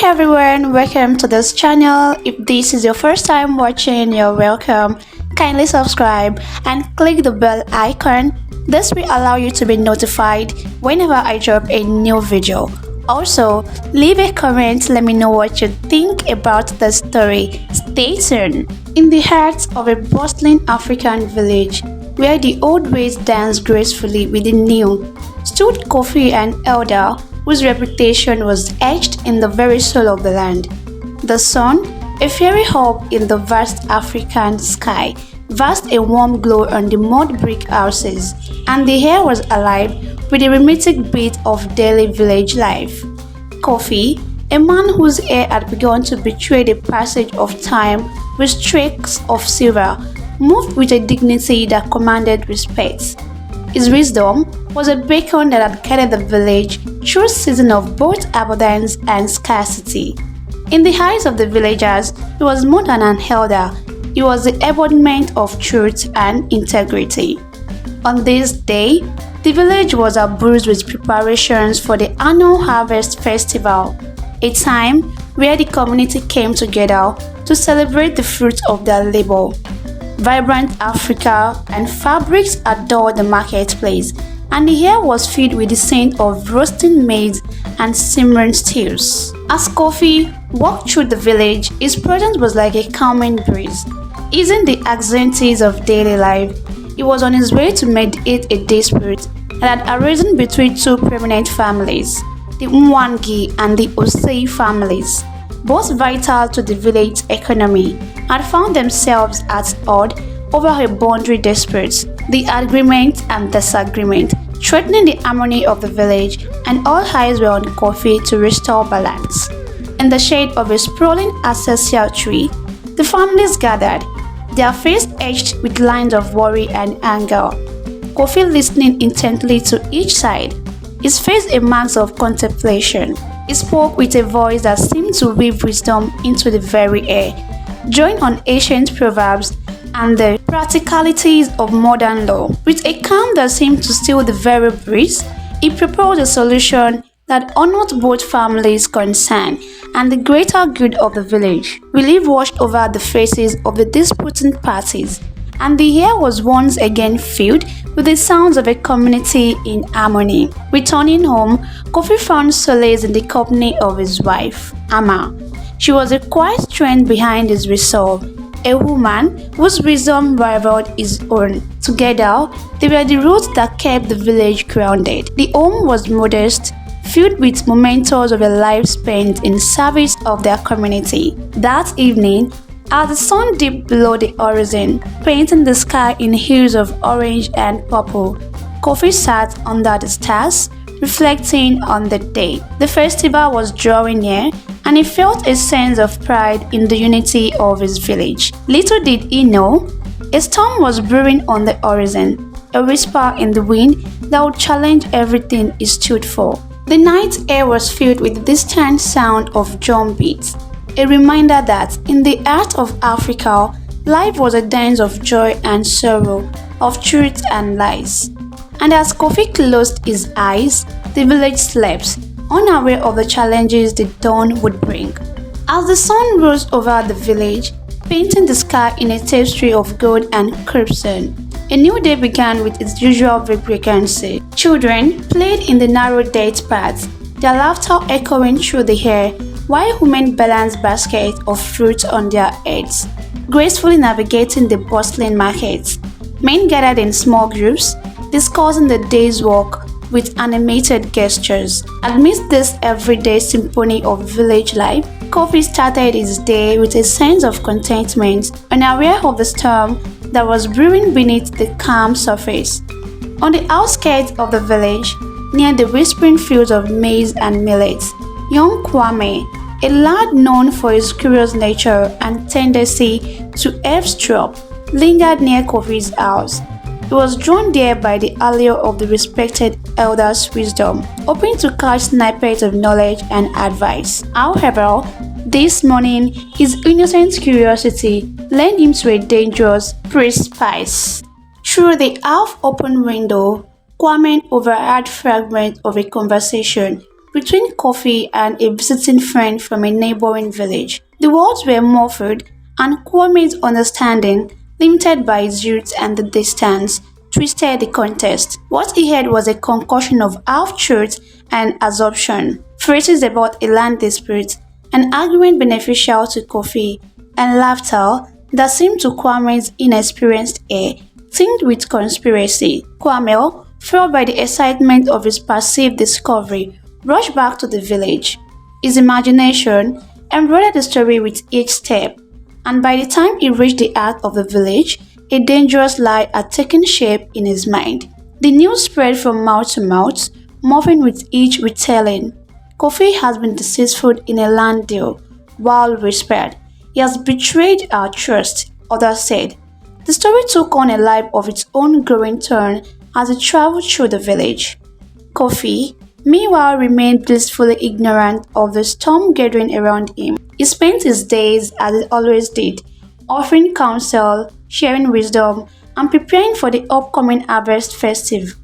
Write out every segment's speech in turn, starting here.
everyone, welcome to this channel. If this is your first time watching, you're welcome. Kindly subscribe and click the bell icon. This will allow you to be notified whenever I drop a new video. Also, leave a comment, let me know what you think about the story. Stay tuned. In the heart of a bustling African village, where the old ways dance gracefully with the new, stood Kofi, an elder whose reputation was etched in the very soul of the land. The sun, a fairy hawk in the vast African sky, vast a warm glow on the mud brick houses, and the air was alive with the rhythmic beat of daily village life. Kofi, a man whose hair had begun to betray the passage of time with streaks of silver, moved with a dignity that commanded respect. His wisdom was a beacon that had guided the village through seasons of both abundance and scarcity. In the eyes of the villagers, he was more than an elder. He was the embodiment of truth and integrity. On this day, the village was abuzed with preparations for the annual Harvest Festival, a time where the community came together to celebrate the fruits of their labor. Vibrant Africa and fabrics adored the marketplace, and the air was filled with the scent of roasting maize and simmering stews. As Kofi walked through the village, his presence was like a calming breeze, easing the anxieties of daily life. He was on his way to mediate a dispute that had arisen between two prominent families, the Mwangi and the Osei families, both vital to the village's economy, had found themselves at odds over a boundary dispute, the agreement and disagreement, threatening the harmony of the village, and all eyes were on Kofi to restore balance. In the shade of a sprawling acacia tree, the families gathered, their faces etched with lines of worry and anger. Kofi listening intently to each side, his face a mark of contemplation. He spoke with a voice that seemed to weave wisdom into the very air, drawing on ancient proverbs and the practicalities of modern law. With a calm that seemed to steal the very breeze, he proposed a solution that honored both families concerned and the greater good of the village. Relief washed over the faces of the disputing parties, and the air was once again filled with the sounds of a community in harmony. Returning home, Kofi found solace in the company of his wife, Ama. She was a quiet strength behind his resolve, a woman whose wisdom rivaled his own. Together, they were the roots that kept the village grounded. The home was modest, filled with mementos of a life spent in service of their community. That evening, as the sun dipped below the horizon, painting the sky in hues of orange and purple, Kofi sat under the stars, reflecting on the day. The festival was drawing near, and he felt a sense of pride in the unity of his village. Little did he know, a storm was brewing on the horizon, a whisper in the wind that would challenge everything he stood for. The night air was filled with the distant sound of drum beats, a reminder that in the heart of Africa, life was a dance of joy and sorrow, of truth and lies. And as Kofi closed his eyes, the village slept, unaware of the challenges the dawn would bring. As the sun rose over the village, painting the sky in a tapestry of gold and crimson, a new day began with its usual vibrancy. Children played in the narrow dirt paths, their laughter echoing through the air, while women balanced baskets of fruit on their heads, gracefully navigating the bustling markets. Men gathered in small groups, discussing the day's work with animated gestures. Amidst this everyday symphony of village life, Kofi started his day with a sense of contentment, unaware of the storm that was brewing beneath the calm surface. On the outskirts of the village, near the whispering fields of maize and millet, young Kwame, a lad known for his curious nature and tendency to eavesdrop, lingered near Kofi's house. He was drawn there by the allure of the respected elder's wisdom, hoping to catch snippets of knowledge and advice. However, this morning, his innocent curiosity led him to a dangerous precipice. Through the half-open window, Kwame overheard fragments of a conversation between Kofi and a visiting friend from a neighboring village. The words were muffled, and Kwame's understanding, limited by his youth and the distance, twisted the contest. What he heard was a concoction of half-truth and assumption, phrases about a land dispute, an argument beneficial to Kofi, and laughter that seemed to Kwame's inexperienced ear tinged with conspiracy. Kwame, fueled by the excitement of his perceived discovery, rushed back to the village. His imagination embroidered the story with each step, and by the time he reached the heart of the village, a dangerous lie had taken shape in his mind. The news spread from mouth to mouth, morphing with each retelling. Kofi has been deceitful in a land deal, while whispered, he has betrayed our trust, others said. The story took on a life of its own growing turn as it traveled through the village. Kofi, meanwhile, remained blissfully ignorant of the storm gathering around him. He spent his days, as he always did, offering counsel, sharing wisdom, and preparing for the upcoming harvest festive.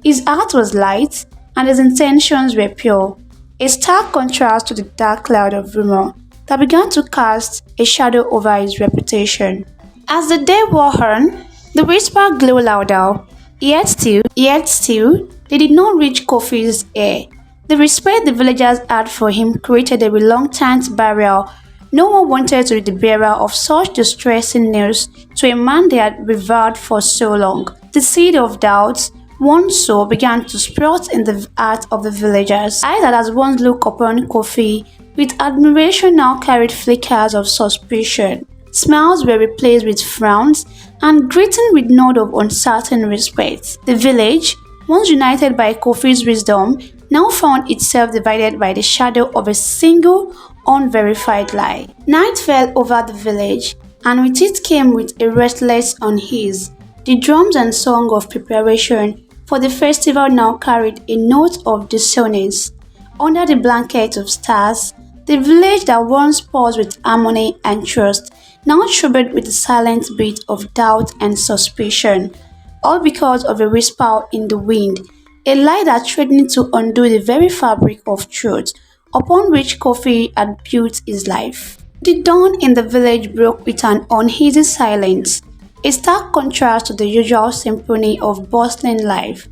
His heart was light, and his intentions were pure, a stark contrast to the dark cloud of rumor that began to cast a shadow over his reputation. As the day wore on, the whisper grew louder, yet still, they did not reach Kofi's ear. The respect the villagers had for him created a reluctant barrier. No one wanted to be the bearer of such distressing news to a man they had revered for so long. The seed of doubt, once so, began to sprout in the heart of the villagers. Eyes that had once looked upon Kofi with admiration now carried flickers of suspicion. Smiles were replaced with frowns and greeting with nod of uncertain respect. The village, once united by Kofi's wisdom, now found itself divided by the shadow of a single, unverified lie. Night fell over the village, and with it came with a restless unease. The drums and song of preparation for the festival now carried a note of dissonance. Under the blanket of stars, the village that once paused with harmony and trust now troubled with the silent beat of doubt and suspicion, all because of a whisper in the wind, a lie that threatened to undo the very fabric of truth upon which Kofi had built his life. The dawn in the village broke with an uneasy silence, a stark contrast to the usual symphony of bustling life.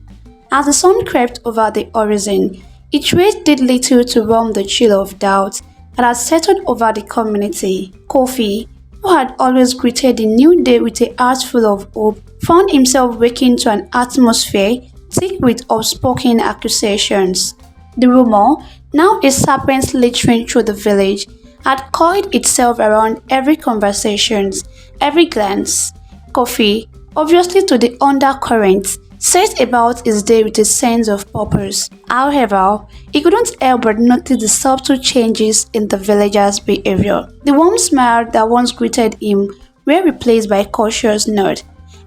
As the sun crept over the horizon, its rays did little to warm the chill of doubt that had settled over the community. Kofi, who had always greeted the new day with a heart full of hope, found himself waking to an atmosphere thick with unspoken accusations. The rumor, now a serpent slithering through the village, had coiled itself around every conversation, every glance. Kofi, obviously to the undercurrent, set about his day with a sense of purpose. However, he couldn't help but notice the subtle changes in the villagers' behavior. The warm smile that once greeted him were replaced by a cautious nod,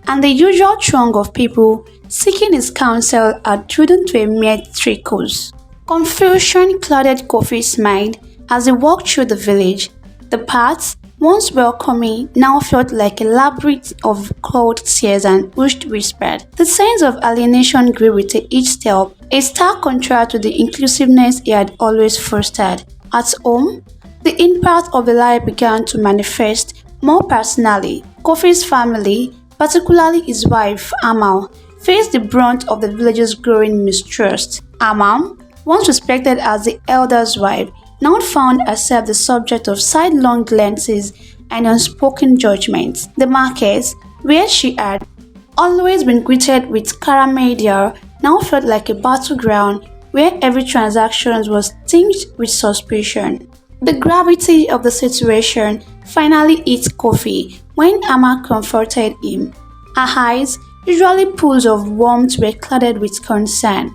and the usual throng of people seeking his counsel had trodden to a mere trickles. Confusion clouded Kofi's mind as he walked through the village. The paths, once welcoming, now felt like a labyrinth of cold tears and hushed whispers. The sense of alienation grew with each step, a stark contrast to the inclusiveness he had always fostered. At home, the impact of the lie began to manifest more personally. Kofi's family, particularly his wife, Amal, faced the brunt of the village's growing mistrust. Amal, once respected as the elder's wife, now found herself the subject of sidelong glances and unspoken judgments. The market, where she had always been greeted with caramedia, now felt like a battleground where every transaction was tinged with suspicion. The gravity of the situation finally hit Kofi when Amma comforted him. Her eyes, usually pools of warmth, were clouded with concern.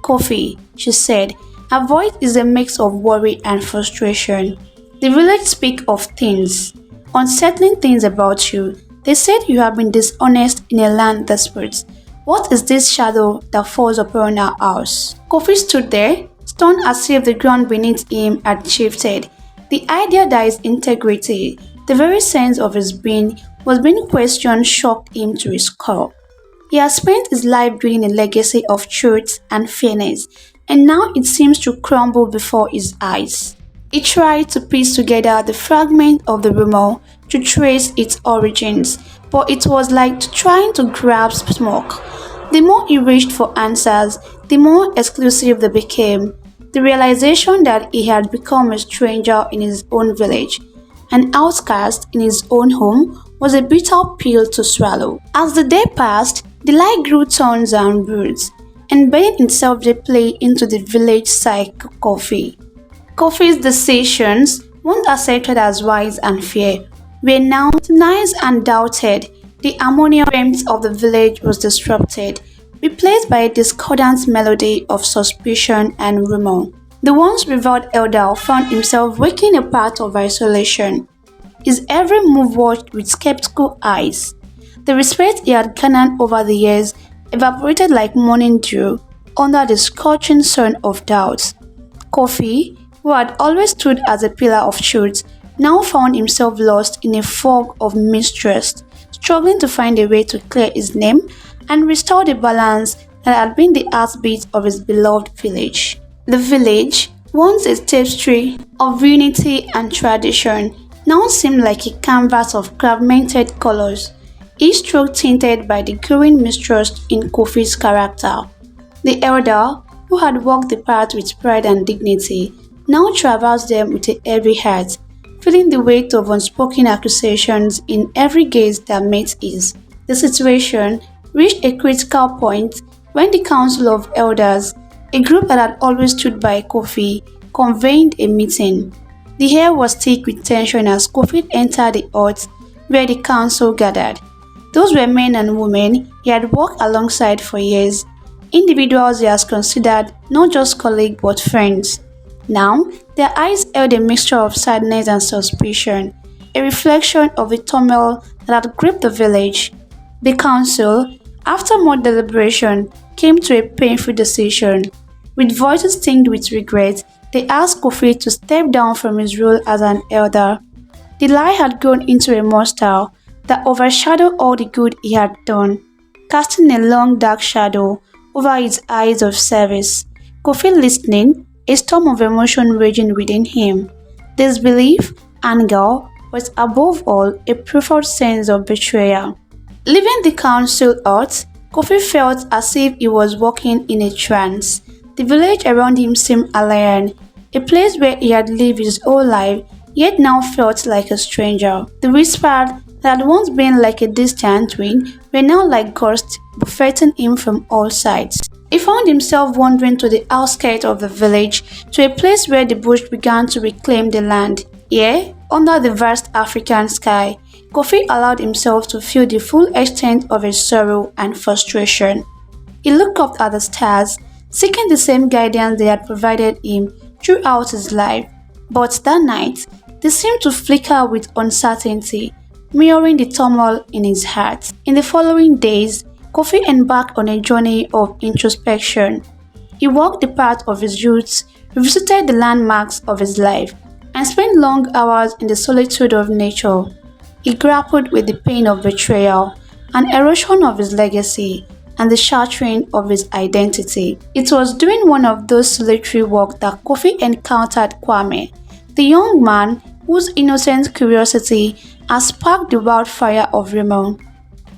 "Kofi," she said, her voice is a mix of worry and frustration. "The village speak of things, unsettling things about you. They said you have been dishonest in a land dispute. What is this shadow that falls upon our house?" Kofi stood there, stunned as if the ground beneath him had shifted. The idea that his integrity, the very sense of his being, was being questioned shocked him to his core. He had spent his life building a legacy of truth and fairness, and now it seems to crumble before his eyes. He tried to piece together the fragment of the rumor to trace its origins, but it was like trying to grasp smoke. The more he reached for answers, the more exclusive they became. The realization that he had become a stranger in his own village, an outcast in his own home, was a bitter pill to swallow. As the day passed, the lie grew thorns and roots, embedding itself deeply into the village psyche Kofi. Kofi's decisions, once accepted as wise and fair, were now scrutinized and doubted. The harmonious rhythm of the village was disrupted, replaced by a discordant melody of suspicion and rumor. The once revered elder found himself waking a part of isolation, his every move watched with skeptical eyes. The respect he had garnered over the years evaporated like morning dew under the scorching sun of doubt. Kofi, who had always stood as a pillar of truth, now found himself lost in a fog of mistrust, struggling to find a way to clear his name and restore the balance that had been the heartbeat of his beloved village. The village, once a tapestry of unity and tradition, now seemed like a canvas of fragmented colors, each stroke tinted by the growing mistrust in Kofi's character. The elder, who had walked the path with pride and dignity, now traversed them with a heavy heart, feeling the weight of unspoken accusations in every gaze that met his. The situation reached a critical point when the Council of Elders, a group that had always stood by Kofi, convened a meeting. The air was thick with tension as Kofi entered the hut where the council gathered. Those were men and women he had worked alongside for years, individuals he has considered not just colleagues but friends. Now, their eyes held a mixture of sadness and suspicion, a reflection of the turmoil that had gripped the village. The council, after more deliberation, came to a painful decision. With voices tinged with regret, they asked Kofi to step down from his role as an elder. The lie had grown into a monster that overshadowed all the good he had done, casting a long dark shadow over his eyes of service. Kofi listening, a storm of emotion raging within him. Disbelief, anger, was above all a profound sense of betrayal. Leaving the council hut, Kofi felt as if he was walking in a trance. The village around him seemed alien, a place where he had lived his whole life, yet now felt like a stranger. The whispers that had once been like a distant wind were now like ghosts buffeting him from all sides. He found himself wandering to the outskirts of the village, to a place where the bush began to reclaim the land. Here, under the vast African sky, Kofi allowed himself to feel the full extent of his sorrow and frustration. He looked up at the stars, seeking the same guidance they had provided him throughout his life. But that night, they seemed to flicker with uncertainty, mirroring the turmoil in his heart. In the following days, Kofi embarked on a journey of introspection. He walked the path of his roots, revisited the landmarks of his life, and spent long hours in the solitude of nature. He grappled with the pain of betrayal, an erosion of his legacy, and the shattering of his identity. It was during one of those solitary walks that Kofi encountered Kwame, the young man whose innocent curiosity had sparked the wildfire of rumor.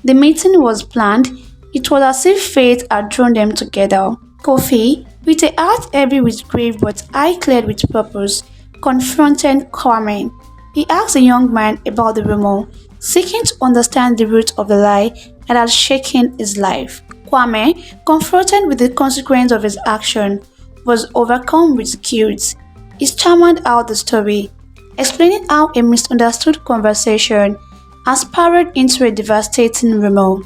The meeting was planned. It was as if fate had drawn them together. Kofi, with a heart heavy with grief but eye clear with purpose, confronted Kwame. He asked the young man about the rumor, seeking to understand the root of the lie that had shaken his life. Kwame, confronted with the consequence of his action, was overcome with guilt. He stammered out the story, explaining how a misunderstood conversation had spiraled into a devastating rumor.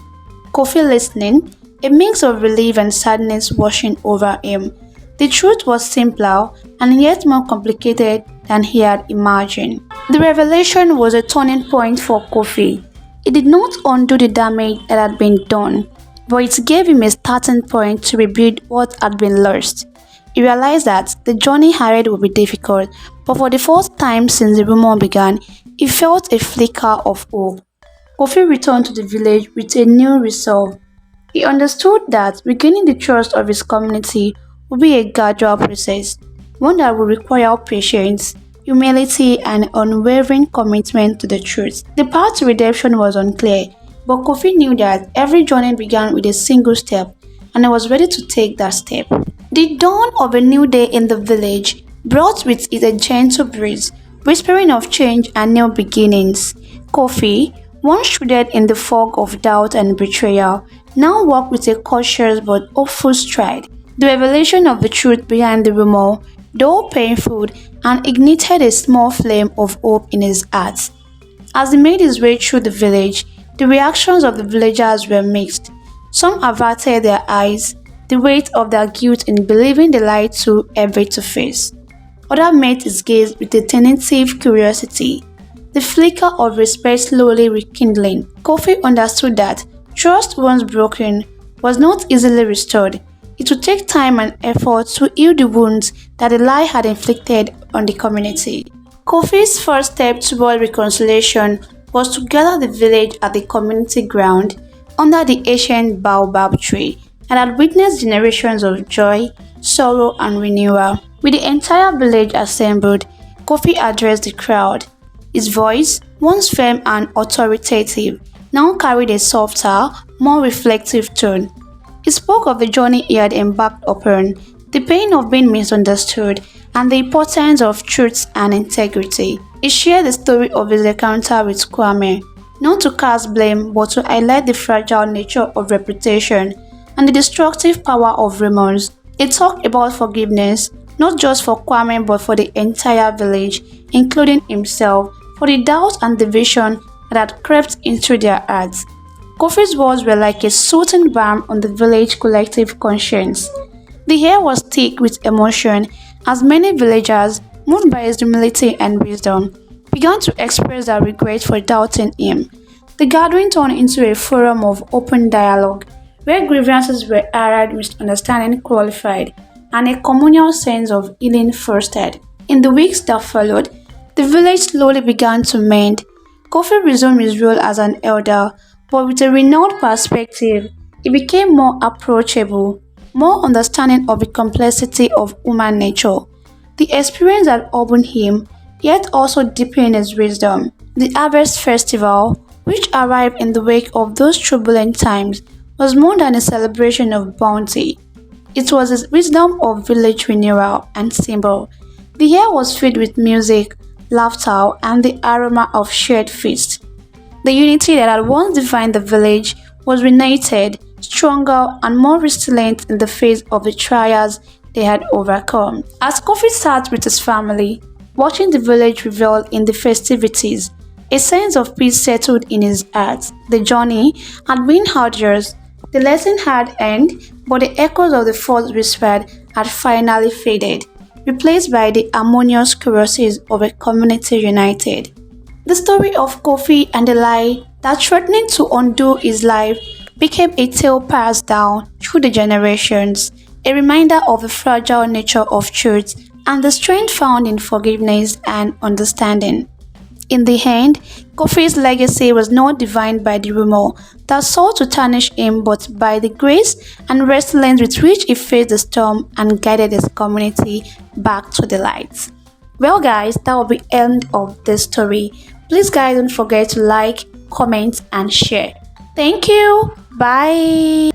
Kofi listening, a mix of relief and sadness washing over him. The truth was simpler and yet more complicated than he had imagined. The revelation was a turning point for Kofi. It did not undo the damage that had been done, but it gave him a starting point to rebuild what had been lost. He realized that the journey ahead would be difficult, but for the first time since the rumor began, he felt a flicker of hope. Kofi returned to the village with a new resolve. He understood that regaining the trust of his community will be a gradual process, one that will require patience, humility, and unwavering commitment to the truth. The path to redemption was unclear, but Kofi knew that every journey began with a single step, and I was ready to take that step. The dawn of a new day in the village brought with it a gentle breeze, whispering of change and new beginnings. Kofi, once shrouded in the fog of doubt and betrayal, now walked with a cautious but hopeful stride. The revelation of the truth behind the rumor, though painful, and ignited a small flame of hope in his heart. As he made his way through the village, the reactions of the villagers were mixed. Some averted their eyes, the weight of their guilt in believing the lie too heavy to face. Others met his gaze with a tentative curiosity, the flicker of respect slowly rekindling. Kofi understood that trust once broken was not easily restored. It would take time and effort to heal the wounds that the lie had inflicted on the community. Kofi's first step toward reconciliation was to gather the village at the community ground under the ancient baobab tree and had witnessed generations of joy, sorrow, and renewal. With the entire village assembled, Kofi addressed the crowd. His voice, once firm and authoritative, now carried a softer, more reflective tone. He spoke of the journey he had embarked upon, the pain of being misunderstood, and the importance of truth and integrity. He shared the story of his encounter with Kwame, not to cast blame but to highlight the fragile nature of reputation and the destructive power of rumors. He talked about forgiveness, not just for Kwame but for the entire village, including himself, for the doubt and division that had crept into their hearts. Kofi's words were like a soothing balm on the village collective conscience. The air was thick with emotion as many villagers, moved by his humility and wisdom, began to express their regret for doubting him. The gathering turned into a forum of open dialogue, where grievances were aired, misunderstanding qualified, and a communal sense of healing fostered. In the weeks that followed, the village slowly began to mend. Kofi resumed his role as an elder, but with a renewed perspective, he became more approachable, more understanding of the complexity of human nature. The experience had opened him, yet also deepened his wisdom. The Harvest Festival, which arrived in the wake of those turbulent times, was more than a celebration of bounty. It was a wisdom of village renewal and symbol. The air was filled with music, laughter, and the aroma of shared feast. The unity that had once defined the village was reunited, stronger and more resilient in the face of the trials they had overcome. As Kofi sat with his family, watching the village revel in the festivities, a sense of peace settled in his heart. The journey had been arduous, the lesson had ended, but the echoes of the first whispered had finally faded, replaced by the harmonious choruses of a community united. The story of Kofi and the lie that threatened to undo his life became a tale passed down through the generations, a reminder of the fragile nature of truth and the strength found in forgiveness and understanding. In the end, Kofi's legacy was not defined by the rumor that sought to tarnish him but by the grace and resilience with which he faced the storm and guided his community back to the light. Well guys, that will be the end of this story. Please guys don't forget to like, comment and share. Thank you. Bye.